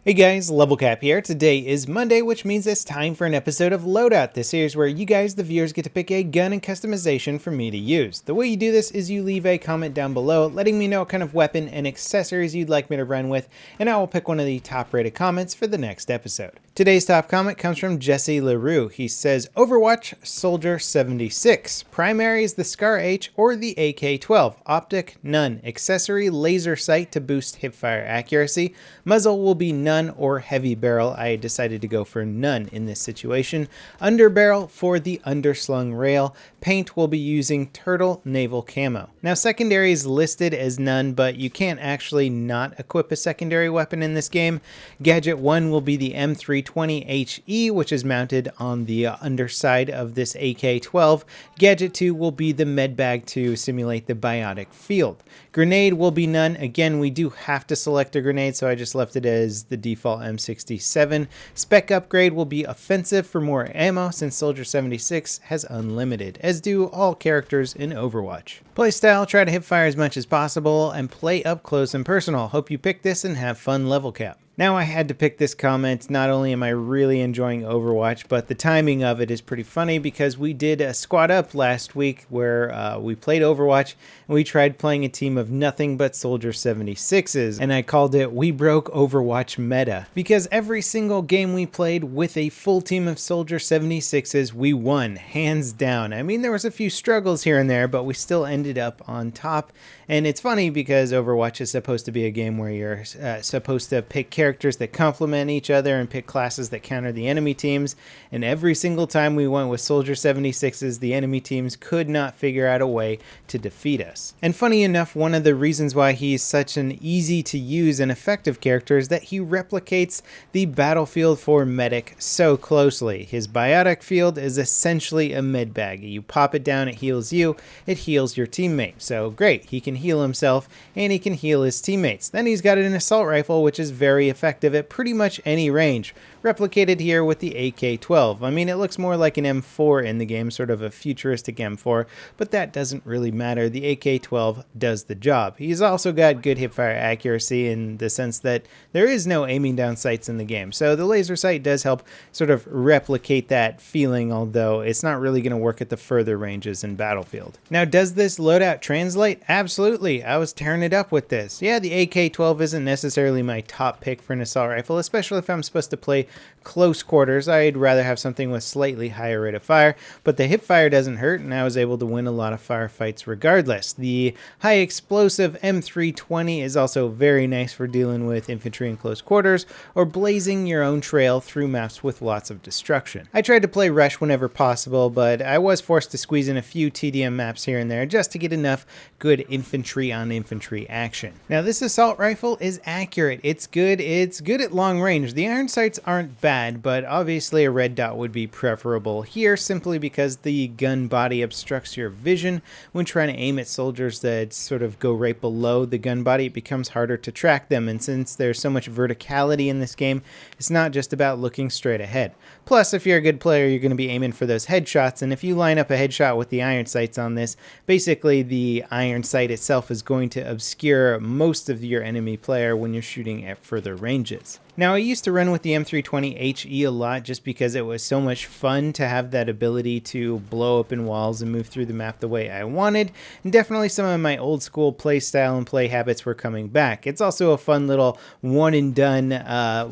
Hey guys, LevelCap here. Today is Monday, which means it's time for an episode of Loadout, the series where you guys, the viewers, get to pick a gun and customization for me to use. The way you do this is you leave a comment down below letting me know what kind of weapon and accessories you'd like me to run with, and I will pick one of the top rated comments for the next episode. Today's top comment comes from Jesse LaRue. He says, Overwatch Soldier 76. Primary is the Scar H or the AK-12. Optic, none. Accessory, laser sight to boost hipfire accuracy. Muzzle will be none or heavy barrel. I decided to go for none in this situation. Underbarrel for the underslung rail. Paint will be using turtle naval camo. Now secondary is listed as none, but you can't actually not equip a secondary weapon in this game. Gadget 1 will be the M320HE, which is mounted on the underside of this AK-12. Gadget 2 will be the med bag to simulate the biotic field. Grenade will be none. Again, we do have to select a grenade, so I just left it as the default M67. Spec upgrade will be offensive for more ammo, since Soldier 76 has unlimited, as do all characters in Overwatch. Playstyle, try to hip fire as much as possible and play up close and personal. Hope you pick this and have fun, level cap. Now I had to pick this comment. Not only am I really enjoying Overwatch, but the timing of it is pretty funny because we did a squad up last week where we played Overwatch and we tried playing a team of nothing but Soldier 76s, and I called it We Broke Overwatch Meta because every single game we played with a full team of Soldier 76s, we won, hands down. I mean, there was a few struggles here and there, but we still ended up on top. And it's funny because Overwatch is supposed to be a game where you're supposed to pick characters that complement each other and pick classes that counter the enemy teams. And every single time we went with Soldier 76s, the enemy teams could not figure out a way to defeat us. And funny enough, one of the reasons why he's such an easy to use and effective character is that he replicates the battlefield for medic so closely. His biotic field is essentially a med bag. You pop it down, it heals you, it heals your teammate. So great, he can heal himself and he can heal his teammates. Then he's got an assault rifle, which is very effective at pretty much any range, replicated here with the AK-12. I mean, it looks more like an M4 in the game, sort of a futuristic M4, but that doesn't really matter. The AK-12 does the job. He's also got good hipfire accuracy in the sense that there is no aiming down sights in the game, so the laser sight does help sort of replicate that feeling, although it's not really going to work at the further ranges in Battlefield. Now, does this loadout translate? Absolutely. I was tearing it up with this. Yeah, the AK-12 isn't necessarily my top pick for an assault rifle, especially if I'm supposed to play close quarters. I'd rather have something with slightly higher rate of fire, but the hip fire doesn't hurt, and I was able to win a lot of firefights regardless. The high explosive M320 is also very nice for dealing with infantry in close quarters or blazing your own trail through maps with lots of destruction. I tried to play Rush whenever possible, but I was forced to squeeze in a few TDM maps here and there just to get enough good infantry on infantry action. Now, this assault rifle is accurate. It's good at long range. The iron sights aren't bad, but obviously a red dot would be preferable here simply because the gun body obstructs your vision. When trying to aim at soldiers that sort of go right below the gun body, it becomes harder to track them, and since there's so much verticality in this game, it's not just about looking straight ahead. Plus, if you're a good player, you're going to be aiming for those headshots, and if you line up a headshot with the iron sights on this, basically the iron sight itself is going to obscure most of your enemy player when you're shooting at further ranges. Now, I used to run with the M320HE a lot just because it was so much fun to have that ability to blow open walls and move through the map the way I wanted, and definitely some of my old school play style and play habits were coming back. It's also a fun little one and done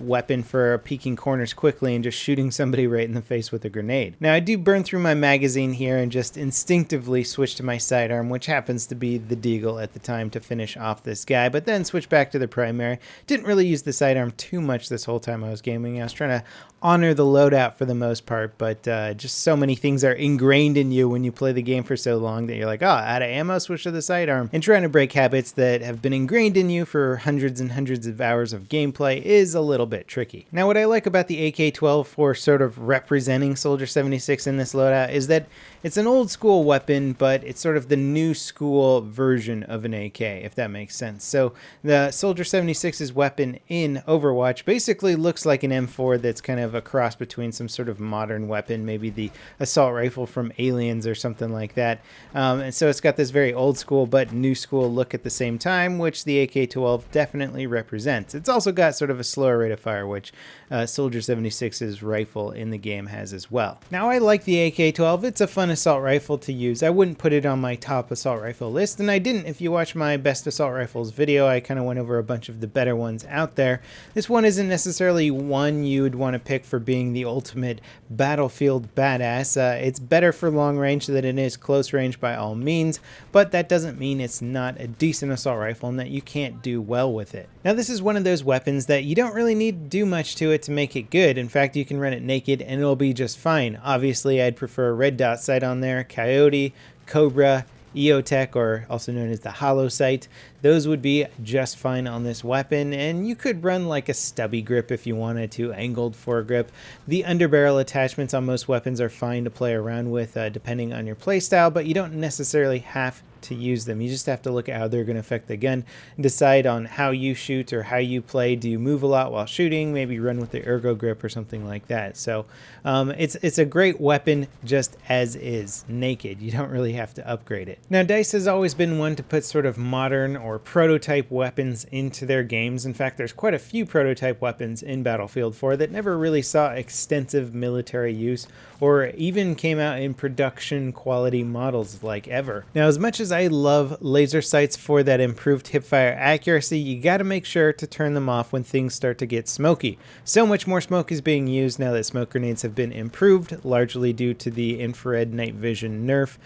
weapon for peeking corners quickly and just shooting somebody right in the face with a grenade. Now, I do burn through my magazine here and just instinctively switch to my sidearm, which happens to be the Deagle at the time to finish off this guy, but then switch back to the primary. Didn't really use the sidearm too much this whole time I was gaming. I was trying to honor the loadout for the most part, but just so many things are ingrained in you when you play the game for so long that you're like, oh, out of ammo, switch to the sidearm. And trying to break habits that have been ingrained in you for hundreds and hundreds of hours of gameplay is a little bit tricky. Now, what I like about the AK-12 for sort of representing Soldier 76 in this loadout is that it's an old school weapon, but it's sort of the new school version of an AK, if that makes sense. So the Soldier 76's weapon in Overwatch which basically looks like an M4 that's kind of a cross between some sort of modern weapon, maybe the assault rifle from Aliens or something like that. And so it's got this very old school but new school look at the same time, which the AK-12 definitely represents. It's also got sort of a slower rate of fire, which Soldier 76's rifle in the game has as well. Now, I like the AK-12. It's a fun assault rifle to use. I wouldn't put it on my top assault rifle list, and I didn't. If you watch my best assault rifles video, I kind of went over a bunch of the better ones out there. This one isn't necessarily one you would want to pick for being the ultimate battlefield badass. It's better for long range than it is close range by all means, but that doesn't mean it's not a decent assault rifle and that you can't do well with it. Now, this is one of those weapons that you don't really need to do much to it to make it good. In fact, you can run it naked and it'll be just fine. Obviously, I'd prefer a red dot sight on there, Coyote, Cobra, EOTech, or also known as the hollow sight. Those would be just fine on this weapon, and you could run like a stubby grip if you wanted to, angled foregrip. The underbarrel attachments on most weapons are fine to play around with depending on your playstyle, but you don't necessarily have to use them. You just have to look at how they're going to affect the gun and decide on how you shoot or how you play. Do you move a lot while shooting? Maybe run with the ergo grip or something like that. So it's a great weapon just as is, naked. You don't really have to upgrade it. Now, DICE has always been one to put sort of modern or prototype weapons into their games. In fact, there's quite a few prototype weapons in Battlefield 4 that never really saw extensive military use or even came out in production quality models like ever. Now, as much as I love laser sights for that improved hipfire accuracy, you got to make sure to turn them off when things start to get smoky. So much more smoke is being used now that smoke grenades have been improved, largely due to the infrared night vision nerf.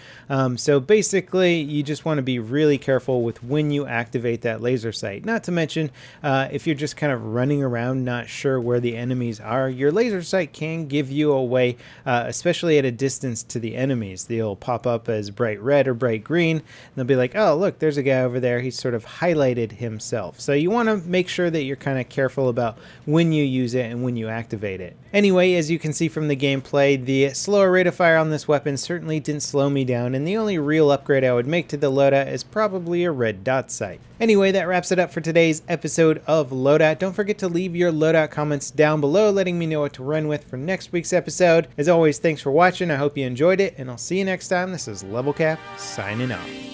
So basically, you just want to be really careful with when you activate that laser sight. Not to mention, if you're just kind of running around not sure where the enemies are, your laser sight can give you away, especially at a distance to the enemies. They'll pop up as bright red or bright green. And they'll be like, oh, look, there's a guy over there. He's sort of highlighted himself. So you want to make sure that you're kind of careful about when you use it and when you activate it. Anyway, as you can see from the gameplay, the slower rate of fire on this weapon certainly didn't slow me down, and the only real upgrade I would make to the Loadout is probably a red dot sight. Anyway, that wraps it up for today's episode of Loadout. Don't forget to leave your Loadout comments down below, letting me know what to run with for next week's episode. As always, thanks for watching. I hope you enjoyed it, and I'll see you next time. This is LevelCap, signing off.